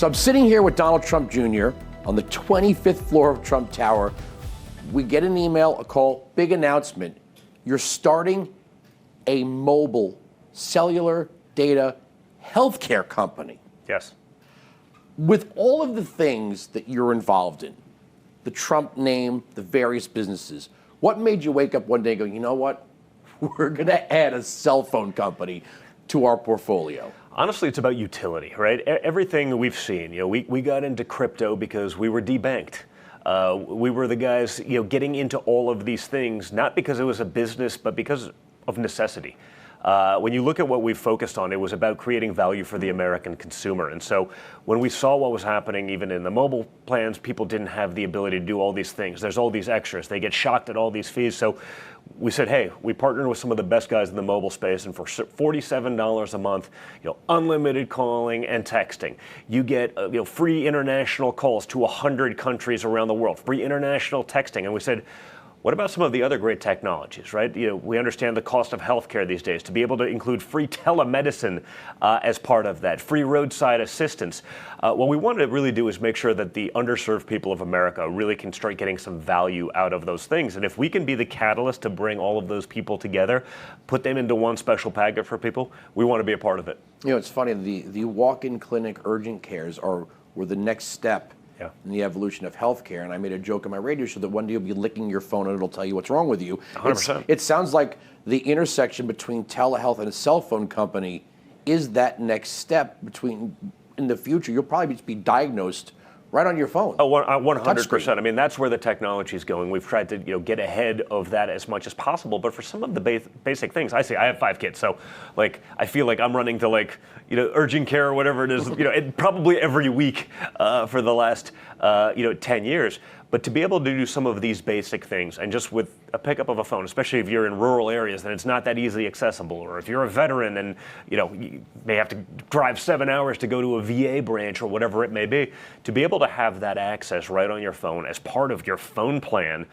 So I'm sitting here with Donald Trump Jr. on the 25th floor of Trump Tower. We get an email, a call, big announcement. You're starting a mobile cellular data healthcare company. Yes. With all of the things that you're involved in, the Trump name, the various businesses, what made you wake up one day and go, you know what? We're going to add a cell phone company to our portfolio? Honestly, it's about utility, right? Everything we've seen, we got into crypto because we were debanked. We were the guys, getting into all of these things, not because it was a business, but because of necessity. When you look at what we've focused on, it was about creating value for the American consumer. And so when we saw what was happening, even in the mobile plans, people didn't have the ability to do all these things. There's all these extras. They get shocked at all these fees. So we said, hey, we partnered with some of the best guys in the mobile space, and for $47 a month, unlimited calling and texting. You get free international calls to 100 countries around the world, free international texting. And we said, what about some of the other great technologies, right? We understand the cost of healthcare these days. To be able to include free telemedicine as part of that, free roadside assistance. What we wanted to really do is make sure that the underserved people of America really can start getting some value out of those things. And if we can be the catalyst to bring all of those people together, put them into one special packet for people, we want to be a part of it. It's funny, the walk-in clinic urgent cares were the next step in the evolution of healthcare. And I made a joke on my radio show that one day you'll be licking your phone and it'll tell you what's wrong with you. 100%. It sounds like the intersection between telehealth and a cell phone company is that next step in the future. You'll probably just be diagnosed right on your phone. Oh, 100%. I mean, that's where the technology is going. We've tried to get ahead of that as much as possible. But for some of the basic things, I have 5 kids, so I feel like I'm running to urgent care or whatever it is, probably every week for the last 10 years. But to be able to do some of these basic things, and just with a pickup of a phone, especially if you're in rural areas, then it's not that easily accessible. Or if you're a veteran and you may have to drive 7 hours to go to a VA branch or whatever it may be, to be able to have that access right on your phone as part of your phone plan,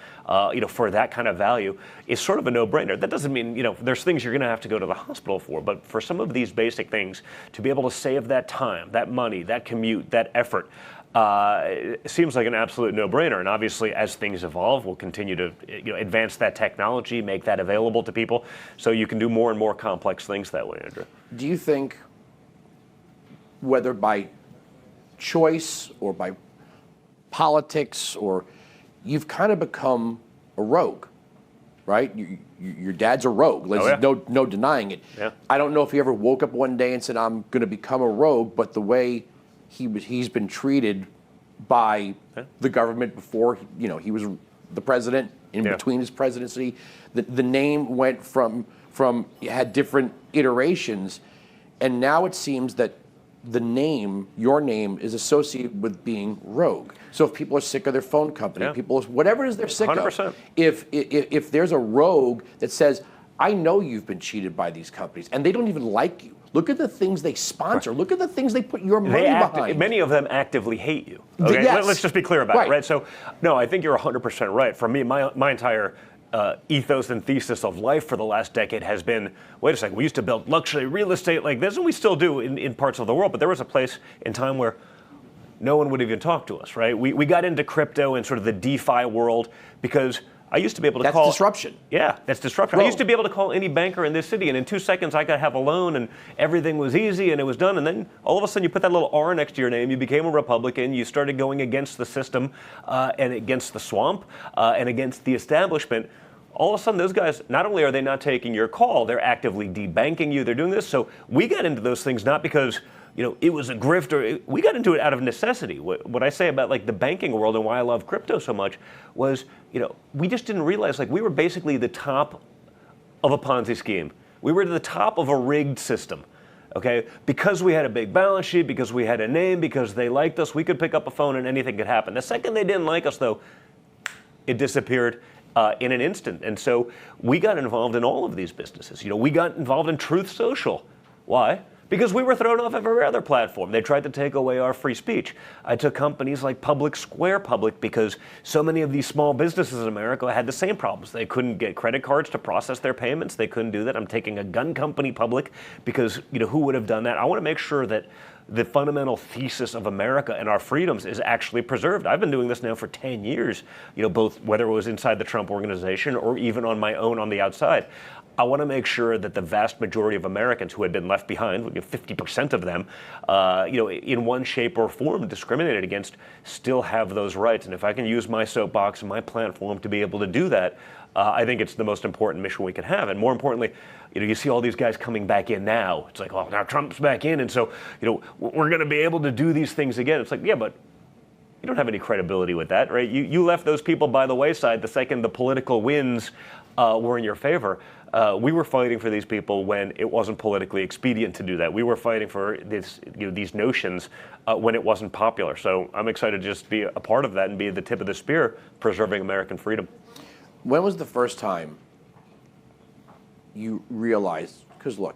for that kind of value is sort of a no-brainer. That doesn't mean there's things you're going to have to go to the hospital for, but for some of these basic things, to be able to save that time, that money, that commute, that effort. It seems like an absolute no-brainer, and obviously as things evolve, we'll continue to advance that technology, make that available to people, so you can do more and more complex things that way, Andrew. Do you think, whether by choice or by politics, or you've kind of become a rogue, right? Your dad's a rogue. There's no denying it. Yeah. I don't know if he ever woke up one day and said, I'm going to become a rogue, but the way he's been treated by the government before, he was the president, in between his presidency. The name went from had different iterations, and now it seems that your name is associated with being rogue. So if people are sick of their phone company, whatever it is they're sick 100%. of, if there's a rogue that says, I know you've been cheated by these companies, and they don't even like you. Look at the things they sponsor. Right. Look at the things they put your money behind. Many of them actively hate you. Okay? Yes. Let's just be clear about it, right? So, no, I think you're 100% right. For me, my entire ethos and thesis of life for the last decade has been, wait a second, we used to build luxury real estate like this, and we still do in parts of the world, but there was a place in time where no one would even talk to us, right? We got into crypto and sort of the DeFi world because I used to be able to call... That's disruption. Yeah, that's disruption. I used to be able to call any banker in this city, and in 2 seconds I could have a loan, and everything was easy, and it was done. And then all of a sudden you put that little R next to your name, you became a Republican, you started going against the system, and against the swamp, and against the establishment. All of a sudden those guys, not only are they not taking your call, they're actively debanking you, they're doing this. So we got into those things not because it was a grift, we got into it out of necessity. What I say about the banking world and why I love crypto so much was, we just didn't realize we were basically the top of a Ponzi scheme. We were the top of a rigged system, okay? Because we had a big balance sheet, because we had a name, because they liked us, we could pick up a phone and anything could happen. The second they didn't like us, though, it disappeared in an instant. And so we got involved in all of these businesses. We got involved in Truth Social. Why? Because we were thrown off every other platform. They tried to take away our free speech. I took companies like Public Square public because so many of these small businesses in America had the same problems. They couldn't get credit cards to process their payments. They couldn't do that. I'm taking a gun company public because, who would have done that? I want to make sure that the fundamental thesis of America and our freedoms is actually preserved. I've been doing this now for 10 years, both whether it was inside the Trump organization or even on my own on the outside. I want to make sure that the vast majority of Americans who had been left behind, 50% of them, in one shape or form discriminated against, still have those rights. And if I can use my soapbox and my platform to be able to do that, I think it's the most important mission we could have. And more importantly, you see all these guys coming back in now. It's like, well, now Trump's back in, and so we're going to be able to do these things again. It's like, yeah, but you don't have any credibility with that, right? You left those people by the wayside the second the political winds were in your favor. We were fighting for these people when it wasn't politically expedient to do that. We were fighting for these notions when it wasn't popular. So I'm excited to just be a part of that and be the tip of the spear preserving American freedom. When was the first time you realized, because look,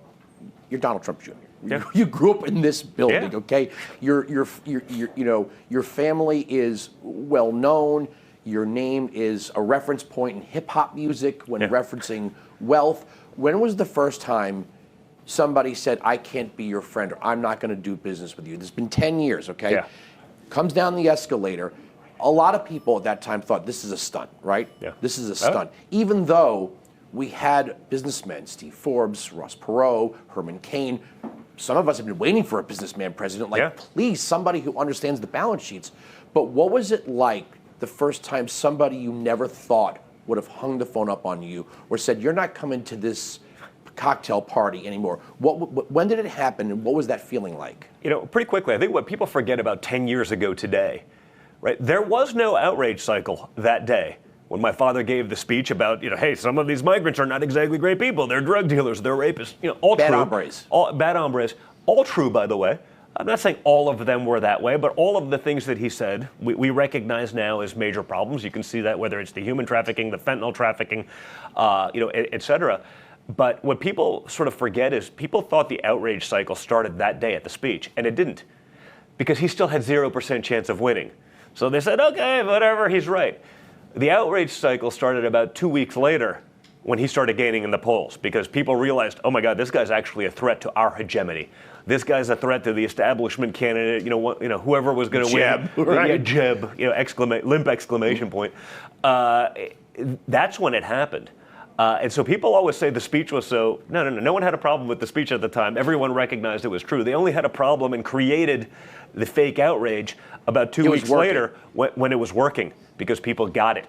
you're Donald Trump Jr. Yeah. You grew up in this building, Yeah. okay? Your family is well known. Your name is a reference point in hip hop music when referencing wealth. When was the first time somebody said, I can't be your friend, or I'm not going to do business with you? It's been 10 years, okay? Yeah. Comes down the escalator. A lot of people at that time thought this is a stunt, right? Yeah. This is a stunt. Even though we had businessmen, Steve Forbes, Ross Perot, Herman Cain. Some of us have been waiting for a businessman president. Please, somebody who understands the balance sheets. But what was it like the first time somebody you never thought would have hung the phone up on you or said, you're not coming to this cocktail party anymore? When did it happen, and what was that feeling like? Pretty quickly, I think what people forget about 10 years ago today, right? There was no outrage cycle that day when my father gave the speech about, hey, some of these migrants are not exactly great people. They're drug dealers. They're rapists. All bad true. Hombres. All bad hombres. All true, by the way. I'm not saying all of them were that way, but all of the things that he said, we recognize now as major problems. You can see that whether it's the human trafficking, the fentanyl trafficking, et cetera. But what people sort of forget is people thought the outrage cycle started that day at the speech, and it didn't, because he still had 0% chance of winning. So they said, okay, whatever, he's right. The outrage cycle started about 2 weeks later when he started gaining in the polls, because people realized, oh my God, this guy's actually a threat to our hegemony. This guy's a threat to the establishment candidate, whoever was going to win. Right? Yeah, Jeb, limp exclamation point. That's when it happened. And so people always say the speech was so, no one had a problem with the speech at the time. Everyone recognized it was true. They only had a problem and created the fake outrage about 2 weeks later when it was working, because people got it.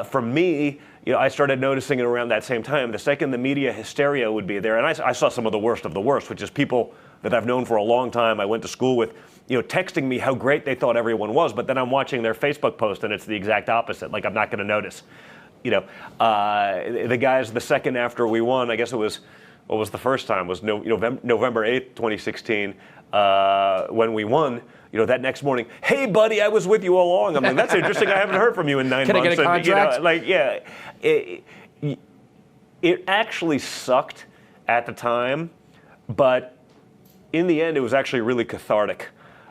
For me, I started noticing it around that same time. The second the media hysteria would be there, and I saw some of the worst, which is people that I've known for a long time, I went to school with, texting me how great they thought everyone was, but then I'm watching their Facebook post and it's the exact opposite. Like, I'm not going to notice. The guys the second after we won, I guess it was, what was the first time? It was November 8th, 2016, when we won. That next morning, hey buddy, I was with you all along. I mean, that's interesting. I haven't heard from you in 9 months. Can I get a contract? It actually sucked at the time, but in the end, it was actually really cathartic.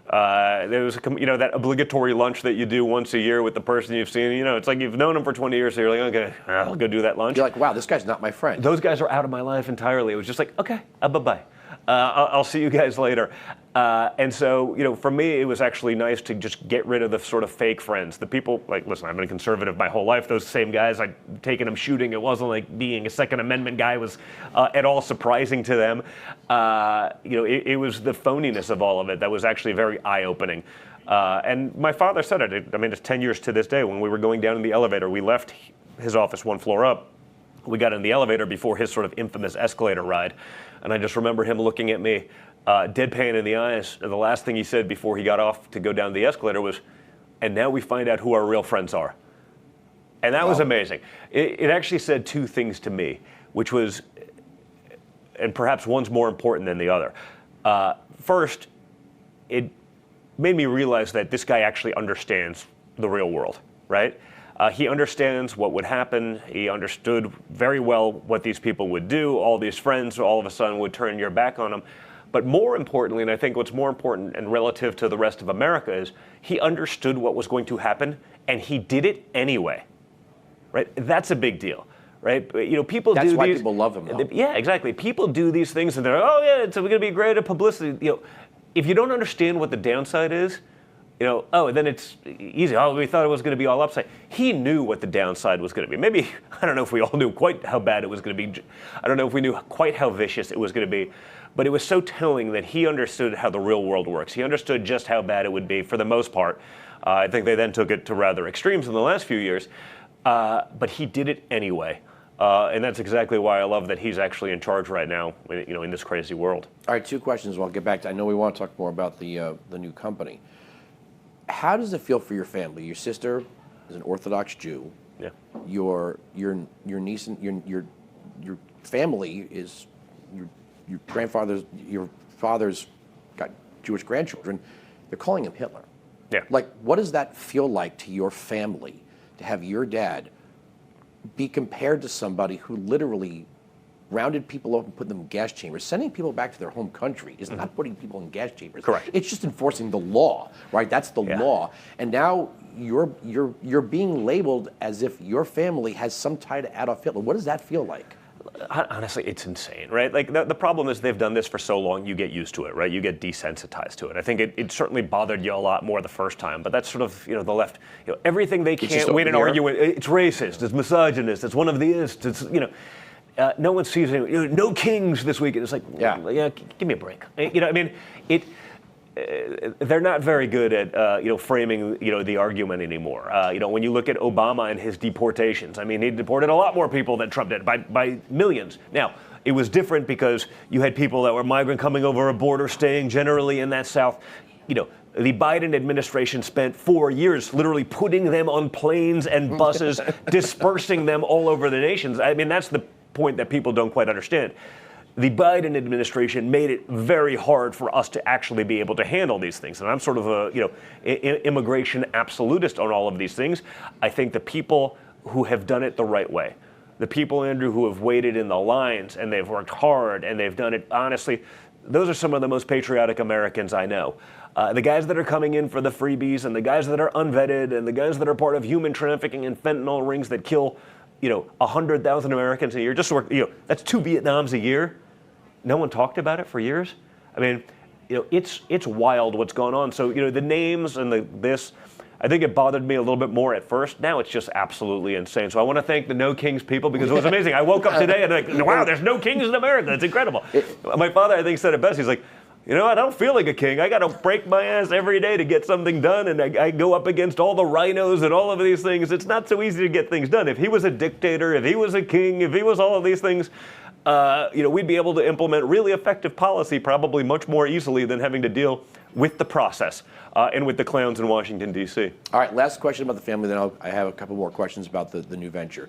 There was, that obligatory lunch that you do once a year with the person you've seen. It's like you've known them for 20 years, so you're like, okay, I'll go do that lunch. You're like, wow, this guy's not my friend. Those guys are out of my life entirely. It was just like, okay, bye-bye. I'll see you guys later. And so, for me, it was actually nice to just get rid of the sort of fake friends. The people, listen, I've been a conservative my whole life. Those same guys, I'd taken them shooting. It wasn't like being a Second Amendment guy was at all surprising to them. It was the phoniness of all of it that was actually very eye-opening. And my father said it. I mean, it's 10 years to this day. When we were going down in the elevator, we left his office one floor up. We got in the elevator before his sort of infamous escalator ride. And I just remember him looking at me, deadpan in the eyes. And the last thing he said before he got off to go down the escalator was, and now we find out who our real friends are. And that was amazing. It actually said two things to me, which was, and perhaps one's more important than the other. First, it made me realize that this guy actually understands the real world, right? He understands what would happen. He understood very well what these people would do. All these friends all of a sudden would turn your back on him. But more importantly, and I think what's more important and relative to the rest of America, is he understood what was going to happen, and he did it anyway. Right? That's a big deal. Right? People That's do why these, people love him, though. Yeah, exactly. People do these things, and they're, oh yeah, it's going to be great at publicity. if you don't understand what the downside is, then it's easy. Oh, we thought it was going to be all upside. He knew what the downside was going to be. Maybe, I don't know if we all knew quite how bad it was going to be. I don't know if we knew quite how vicious it was going to be. But it was so telling that he understood how the real world works. He understood just how bad it would be for the most part. I think they then took it to rather extremes in the last few years. But he did it anyway. And that's exactly why I love that he's actually in charge right now, in this crazy world. All right, 2 questions. I'll get back to. I know we want to talk more about the new company. How does it feel for your family? Your sister is an Orthodox Jew. Yeah. Your niece and your family is your father's got Jewish grandchildren. They're calling him Hitler. Yeah. Like, what does that feel like to your family to have your dad be compared to somebody who literally rounded people up and put them in gas chambers? Sending people back to their home country is not putting people in gas chambers. Correct. It's just enforcing the law, right? That's the law. And now you're being labeled as if your family has some tie to Adolf Hitler. What does that feel like? Honestly, it's insane, right? Like the problem is they've done this for so long, you get used to it, right? You get desensitized to it. I think it certainly bothered you a lot more the first time, but that's sort of, the left, everything they can't win an argument, it's racist, it's misogynist, it's one of the ists, it's, no one sees it, no kings this weekend. It's like, give me a break. They're not very good at framing the argument anymore. When you look at Obama and his deportations, he deported a lot more people than Trump did by millions. Now, it was different because you had people that were migrant coming over a border, staying generally in that South. The Biden administration spent 4 years literally putting them on planes and buses, dispersing them all over the nations. That's the point that people don't quite understand. The Biden administration made it very hard for us to actually be able to handle these things. And I'm sort of a immigration absolutist on all of these things. I think the people who have done it the right way, the people, Andrew, who have waited in the lines and they've worked hard and they've done it honestly, those are some of the most patriotic Americans I know. The guys that are coming in for the freebies and the guys that are unvetted and the guys that are part of human trafficking and fentanyl rings that kill 100,000 Americans a year, that's 2 Vietnams a year. No one talked about it for years. It's wild what's going on. So, the names and this, I think it bothered me a little bit more at first. Now it's just absolutely insane. So I want to thank the No Kings people because it was amazing. I woke up today and wow, there's no kings in America. It's incredible. My father, I think, said it best. He's like, I don't feel like a king. I got to break my ass every day to get something done, and I go up against all the rhinos and all of these things. It's not so easy to get things done. If he was a dictator, if he was a king, if he was all of these things, we'd be able to implement really effective policy probably much more easily than having to deal with the process and with the clowns in Washington, D.C. All right, last question about the family, then I have a couple more questions about the new venture.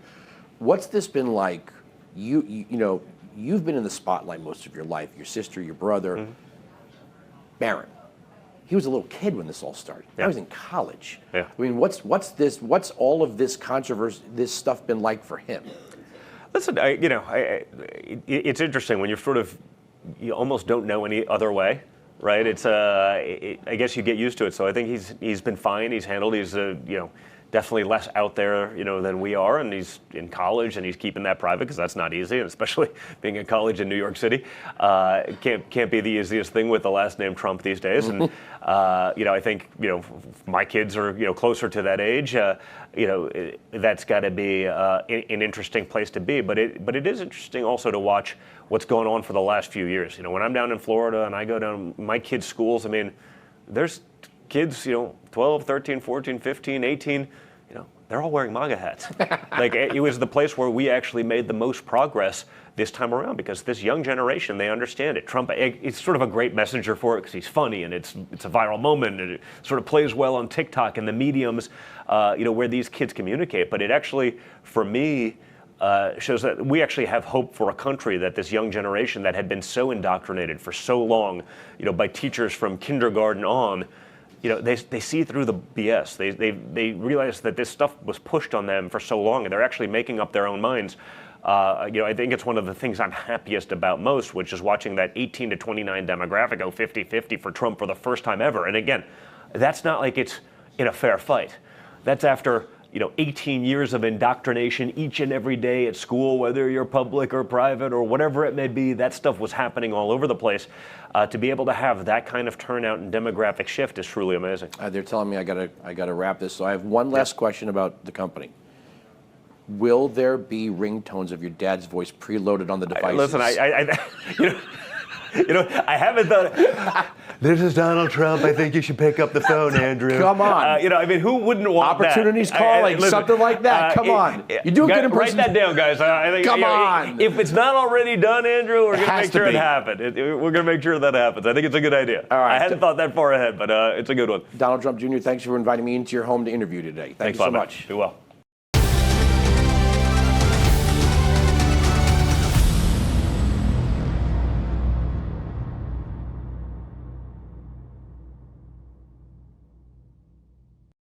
What's this been like? You've been in the spotlight most of your life, your sister, your brother. Barron, he was a little kid when this all started. Yeah. I was in college. Yeah. What's all of this controversy, this stuff been like for him? Listen, it's interesting when you almost don't know any other way, right? I guess you get used to it. So I think he's been fine. He's handled. He's definitely less out there, than we are, and he's in college and he's keeping that private because that's not easy, and especially being in college in New York City, can't be the easiest thing with the last name Trump these days. And I think my kids are closer to that age. That's got to be an interesting place to be. But it is interesting also to watch what's going on for the last few years. When I'm down in Florida and I go down my kids' schools, there's kids, 12, 13, 14, 15, 18, they're all wearing MAGA hats. Like, it was the place where we actually made the most progress this time around because this young generation, they understand it. Trump, it's sort of a great messenger for it because he's funny and it's a viral moment and it sort of plays well on TikTok and the mediums, where these kids communicate. But it actually, for me, shows that we actually have hope for a country that this young generation that had been so indoctrinated for so long, by teachers from kindergarten on, they see through the BS. They realize that this stuff was pushed on them for so long, and they're actually making up their own minds. I think it's one of the things I'm happiest about most, which is watching that 18 to 29 demographic go 50-50 for Trump for the first time ever. And again, that's not like it's in a fair fight. That's after 18 years of indoctrination each and every day at school, whether you're public or private or whatever it may be. That stuff was happening all over the place. To be able to have that kind of turnout and demographic shift is truly amazing. They're telling me I gotta wrap this. So I have one last question about the company. Will there be ringtones of your dad's voice preloaded on the devices? Listen, I haven't thought. This is Donald Trump. I think you should pick up the phone, Andrew. Come on. Who wouldn't want opportunities that? calling, listen, something like that. Come on. You do a good impression. Write that down, guys. I think, Come on. If it's not already done, Andrew, we're going to make sure it happens. We're going to make sure that happens. I think it's a good idea. All right. I hadn't thought that far ahead, but it's a good one. Donald Trump Jr., thanks for inviting me into your home to interview today. Thanks so much. Be well.